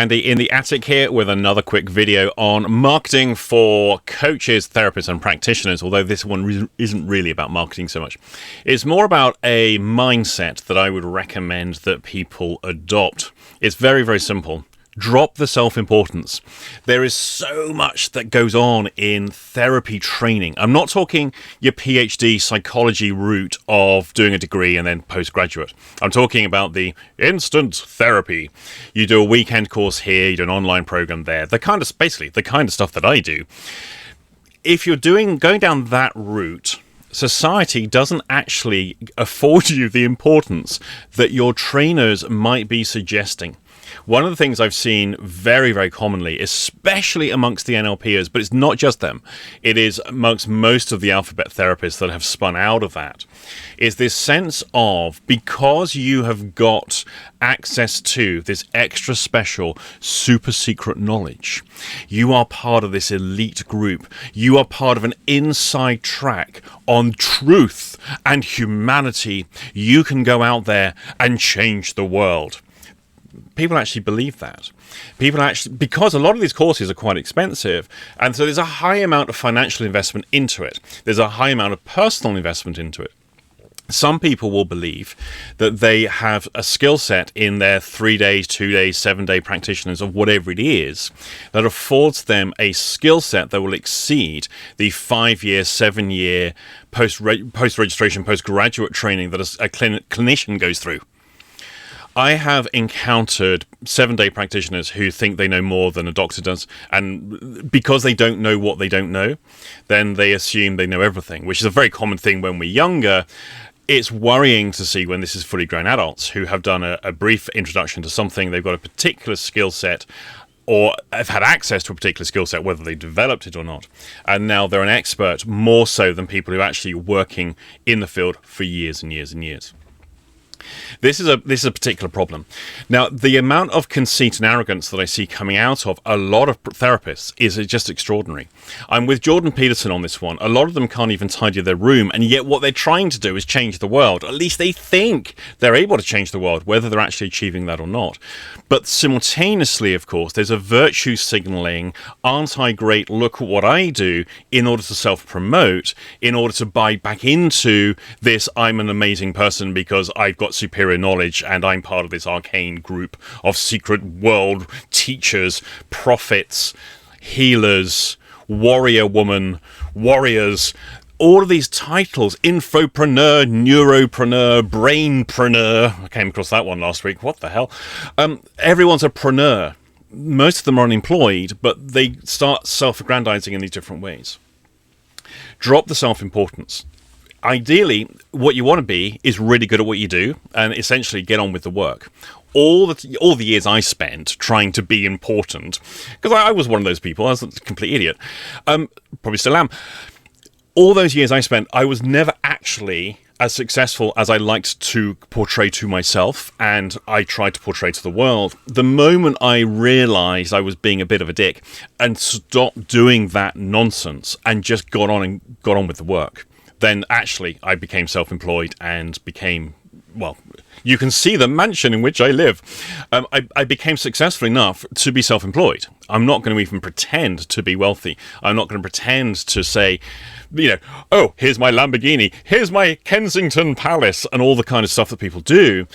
Andy in the attic here with another quick video on marketing for coaches, therapists, and practitioners, although this one isn't really about marketing so much. It's more about a mindset that I would recommend that people adopt. It's very, very simple. Drop the self-importance. There is so much that goes on in therapy training. I'm not talking your PhD psychology route of doing a degree and then postgraduate. I'm talking about the instant therapy. You do a weekend course here, you do an online program there. Basically the kind of stuff that I do. If you're going down that route, society doesn't actually afford you the importance that your trainers might be suggesting. One of the things I've seen very, very commonly, especially amongst the NLPers, but it's not just them, it is amongst most of the alphabet therapists that have spun out of that, is this sense of, because you have got access to this extra special, super secret knowledge, you are part of this elite group, you are part of an inside track on truth and humanity, you can go out there and change the world. People actually believe that. Because a lot of these courses are quite expensive, and so there's a high amount of financial investment into it. There's a high amount of personal investment into it. Some people will believe that they have a skill set in their 3 days, 2 days, 7-day practitioners, or whatever it is, that affords them a skill set that will exceed the 5-year, 7-year post-registration, postgraduate training that a clinician goes through. I have encountered 7-day practitioners who think they know more than a doctor does, and because they don't know what they don't know, then they assume they know everything, which is a very common thing when we're younger. It's worrying to see when this is fully grown adults who have done a brief introduction to something, they've got a particular skill set, or have had access to a particular skill set, whether they developed it or not, and now they're an expert more so than people who are actually working in the field for years and years and years. This is a particular problem. Now, the amount of conceit and arrogance that I see coming out of a lot of therapists is just extraordinary. I'm with Jordan Peterson on this one. A lot of them can't even tidy their room, and yet what they're trying to do is change the world. At least they think they're able to change the world, whether they're actually achieving that or not. But simultaneously, of course, there's a virtue signaling, aren't I great, look at what I do, in order to self-promote, in order to buy back into this, I'm an amazing person because I've got superior knowledge and I'm part of this arcane group of secret world teachers, prophets, healers, warrior woman, warriors, all of these titles, infopreneur, neuropreneur, brainpreneur. I came across that one last week. What the hell? Everyone's a preneur. Most of them are unemployed, but they start self-aggrandizing in these different ways. Drop the self-importance. Ideally, what you want to be is really good at what you do and essentially get on with the work. All the years I spent trying to be important, because I was one of those people, I was a complete idiot, probably still am. All those years I spent, I was never actually as successful as I liked to portray to myself, and I tried to portray to the world. The moment I realized I was being a bit of a dick and stopped doing that nonsense and just got on with the work, then actually I became self-employed and became, well, you can see the mansion in which I live. I became successful enough to be self-employed. I'm not going to even pretend to be wealthy. I'm not going to pretend to say, oh, here's my Lamborghini, here's my Kensington Palace, and all the kind of stuff that people do.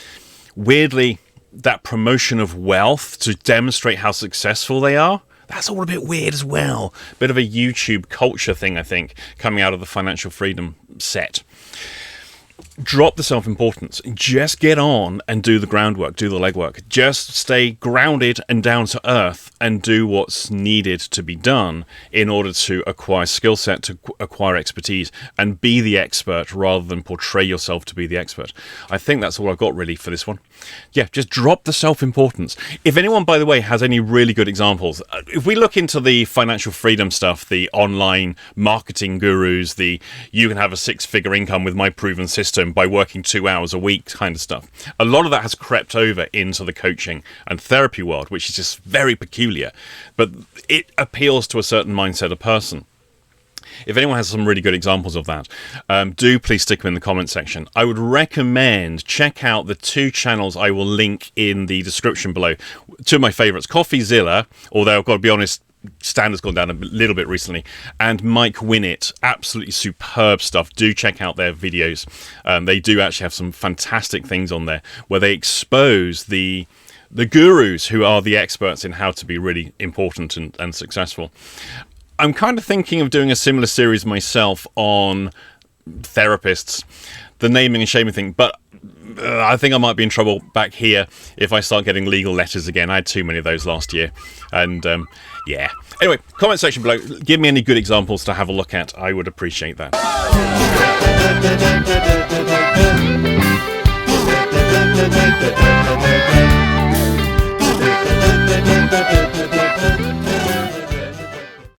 Weirdly, that promotion of wealth to demonstrate how successful they are, that's all a bit weird as well. Bit of a YouTube culture thing, I think, coming out of the financial freedom set. Drop the self-importance. Just get on and do the groundwork, do the legwork. Just stay grounded and down to earth and do what's needed to be done in order to acquire skill set, to acquire expertise, and be the expert rather than portray yourself to be the expert. I think that's all I've got really for this one. Yeah, just drop the self-importance. If anyone, by the way, has any really good examples, if we look into the financial freedom stuff, the online marketing gurus, the you can have a 6-figure income with my proven system by working 2 hours a week kind of stuff, a lot of that has crept over into the coaching and therapy world, which is just very peculiar, but it appeals to a certain mindset of person. If anyone has some really good examples of that, do please stick them in the comment section. I would recommend check out the 2 channels I will link in the description below. 2 of my favourites, CoffeeZilla, although I've got to be honest, standard's gone down a little bit recently, and Mike Winnett, absolutely superb stuff. Do check out their videos. They do actually have some fantastic things on there where they expose the gurus who are the experts in how to be really important and successful. I'm kind of thinking of doing a similar series myself on therapists, the naming and shaming thing, but I think I might be in trouble back here if I start getting legal letters again. I had too many of those last year, and yeah. Anyway, comment section below, give me any good examples to have a look at. I would appreciate that.